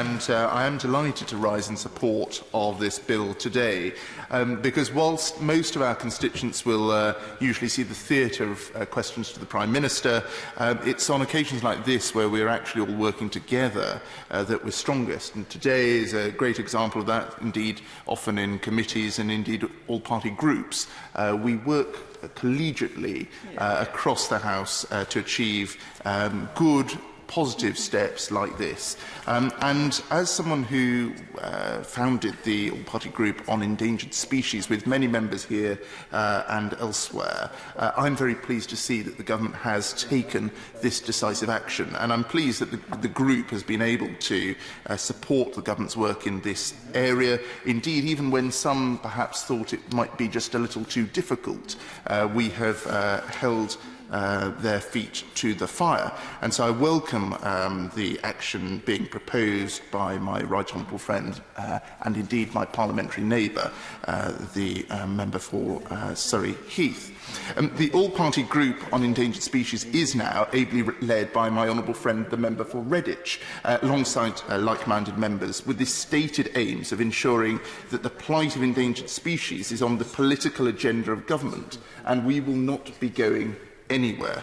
and I am delighted to rise in support of this bill today, because whilst most of our constituents will usually see the theatre of questions to the Prime Minister, it's on occasions like this where we're actually all working together that we're strongest. And today is a great example of that. Indeed, often in committees and indeed all-party groups, we work collegiately across the House to achieve good, positive steps like this. And as someone who founded the all-party group on endangered species with many members here and elsewhere, I'm very pleased to see that the government has taken this decisive action. And I'm pleased that the group has been able to support the government's work in this area. Indeed, even when some perhaps thought it might be just a little too difficult, we have held their feet to the fire. And so I welcome the action being proposed by my right honourable friend and indeed my parliamentary neighbour, the member for Surrey Heath. The all-party group on endangered species is now ably led by my honourable friend, the member for Redditch, alongside like-minded members, with the stated aims of ensuring that the plight of endangered species is on the political agenda of government, and we will not be going anywhere.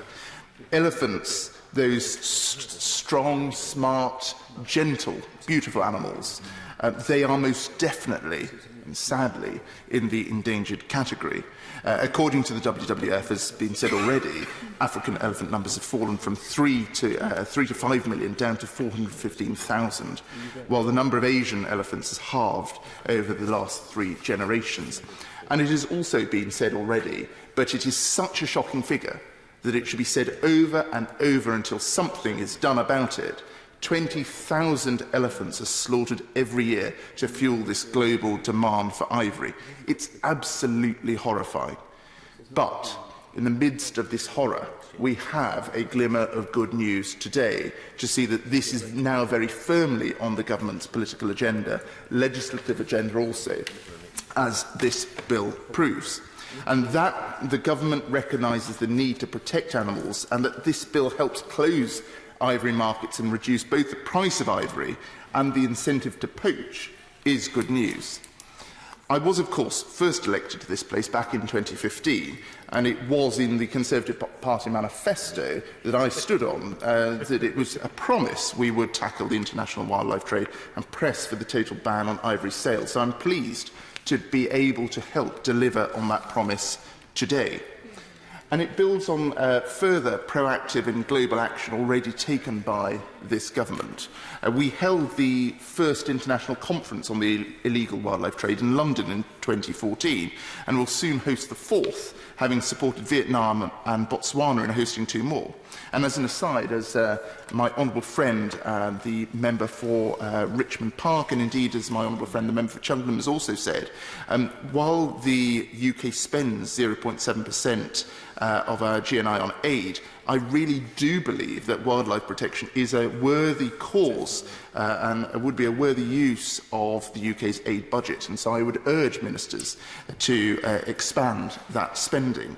Elephants, those strong, smart, gentle, beautiful animals, they are most definitely and sadly in the endangered category. According to the WWF, as has been said already, African elephant numbers have fallen from 3 to 5 million down to 415,000, while the number of Asian elephants has halved over the last 3 generations. And it has also been said already, but it is such a shocking figure that it should be said over and over until something is done about it. 20,000 elephants are slaughtered every year to fuel this global demand for ivory. It's absolutely horrifying. But in the midst of this horror, we have a glimmer of good news today to see that this is now very firmly on the government's political agenda, legislative agenda also, as this bill proves. And that the government recognises the need to protect animals, and that this bill helps close ivory markets and reduce both the price of ivory and the incentive to poach, is good news. I was, of course, first elected to this place back in 2015, and it was in the Conservative Party manifesto that I stood on that it was a promise we would tackle the international wildlife trade and press for the total ban on ivory sales. So I'm pleased to be able to help deliver on that promise today. And it builds on further proactive and global action already taken by this government. We held the first international conference on the illegal wildlife trade in London in 2014, and will soon host the 4th, having supported Vietnam and Botswana in hosting 2 more. And as an aside, as my honourable friend, the member for Richmond Park, and indeed as my honourable friend, the member for Cheltenham, has also said, while the UK spends 0.7% of our GNI on aid, I really do believe that wildlife protection is a worthy cause and would be a worthy use of the UK's aid budget. And so I would urge ministers to expand that spending.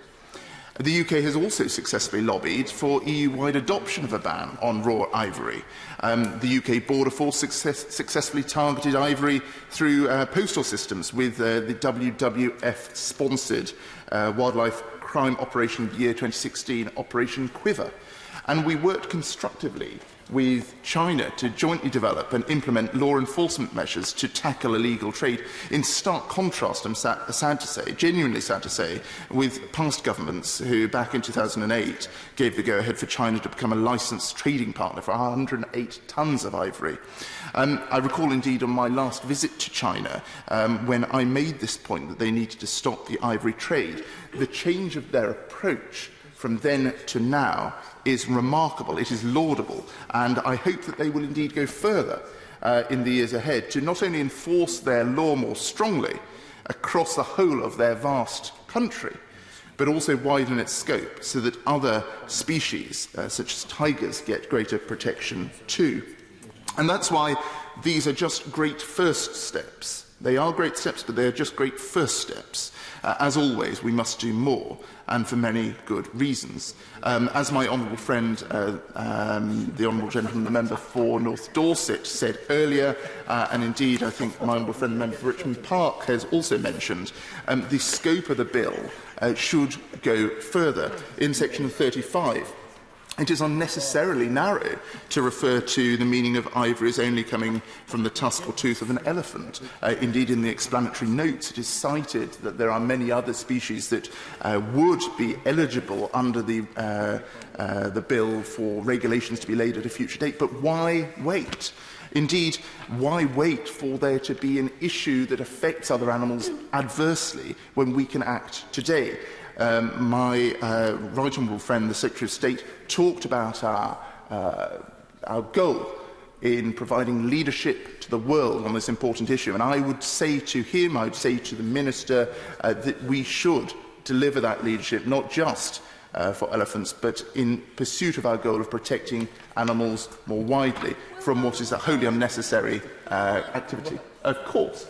The UK has also successfully lobbied for EU-wide adoption of a ban on raw ivory. The UK Border Force successfully targeted ivory through postal systems with the WWF-sponsored wildlife crime operation of the year 2016, Operation Quiver. And we worked constructively with China to jointly develop and implement law enforcement measures to tackle illegal trade, in stark contrast, I'm sad to say, genuinely sad to say, with past governments who, back in 2008, gave the go-ahead for China to become a licensed trading partner for 108 tonnes of ivory. I recall, indeed, on my last visit to China, when I made this point that they needed to stop the ivory trade, the change of their approach from then to now is remarkable, it is laudable, and I hope that they will indeed go further in the years ahead to not only enforce their law more strongly across the whole of their vast country, but also widen its scope so that other species, such as tigers, get greater protection too. And that's why these are just great first steps. They are great steps, but they are just great first steps. As always, we must do more, and for many good reasons. As my honourable friend, the honourable gentleman, the member for North Dorset, said earlier, and indeed I think my honourable friend, the member for Richmond Park, has also mentioned, the scope of the bill should go further. In section 35, it is unnecessarily narrow to refer to the meaning of ivory as only coming from the tusk or tooth of an elephant. Indeed, in the explanatory notes, it is cited that there are many other species that would be eligible under the bill for regulations to be laid at a future date. But why wait? Indeed, why wait for there to be an issue that affects other animals adversely when we can act today? My right honourable friend, the Secretary of State, talked about our goal in providing leadership to the world on this important issue. And I would say to him, I would say to the Minister, that we should deliver that leadership, not just for elephants, but in pursuit of our goal of protecting animals more widely from what is a wholly unnecessary activity. Of course.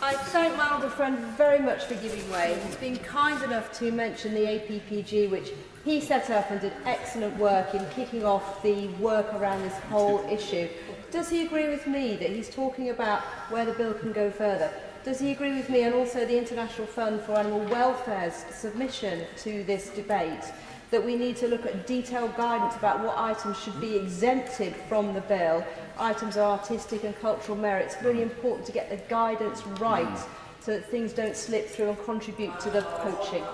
I thank my honourable friend very much for giving way. He's been kind enough to mention the APPG, which he set up and did excellent work in kicking off the work around this whole issue. Does he agree with me that he's talking about where the bill can go further? Does he agree with me and also the International Fund for Animal Welfare's submission to this debate that we need to look at detailed guidance about what items should be exempted from the bill, items of artistic and cultural merit? It's really important to get the guidance right so that things don't slip through and contribute to the poaching.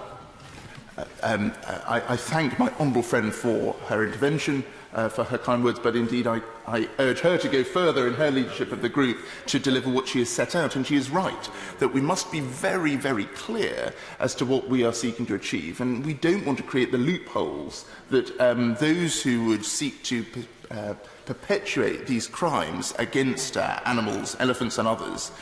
I thank my honourable friend for her intervention, for her kind words, but indeed I urge her to go further in her leadership of the group to deliver what she has set out. And she is right that we must be very, very clear as to what we are seeking to achieve. And we don't want to create the loopholes that those who would seek to perpetuate these crimes against animals, elephants and others.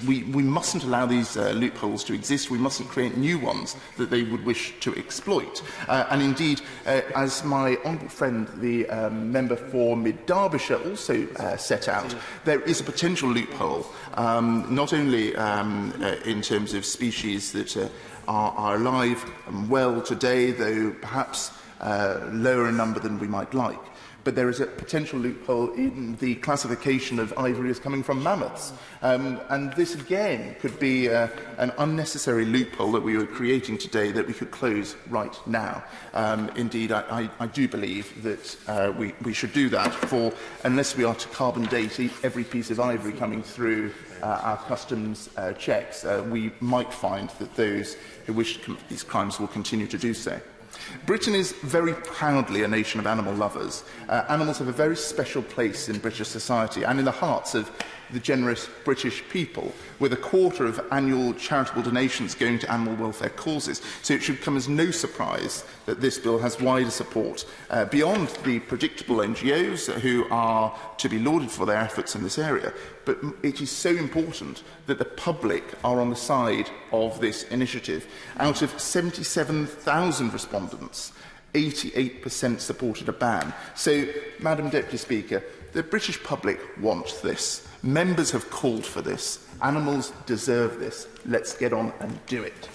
We mustn't allow these loopholes to exist. We mustn't create new ones that they would wish to exploit. And indeed, as my honourable friend, the member for Mid-Derbyshire, also set out, there is a potential loophole, not only in terms of species that are alive and well today, though perhaps lower in number than we might like, but there is a potential loophole in the classification of ivory as coming from mammoths. And this, again, could be an unnecessary loophole that we are creating today that we could close right now. Indeed, I do believe that we should do that, for unless we are to carbon date every piece of ivory coming through our customs checks, we might find that those who wish to commit these crimes will continue to do so. Britain is very proudly a nation of animal lovers. Animals have a very special place in British society and in the hearts of the generous British people, with 1/4 of annual charitable donations going to animal welfare causes. So it should come as no surprise that this bill has wider support beyond the predictable NGOs who are to be lauded for their efforts in this area. But it is so important that the public are on the side of this initiative. Out of 77,000 respondents, 88% supported a ban. So, Madam Deputy Speaker, the British public want this. Members have called for this. Animals deserve this. Let's get on and do it.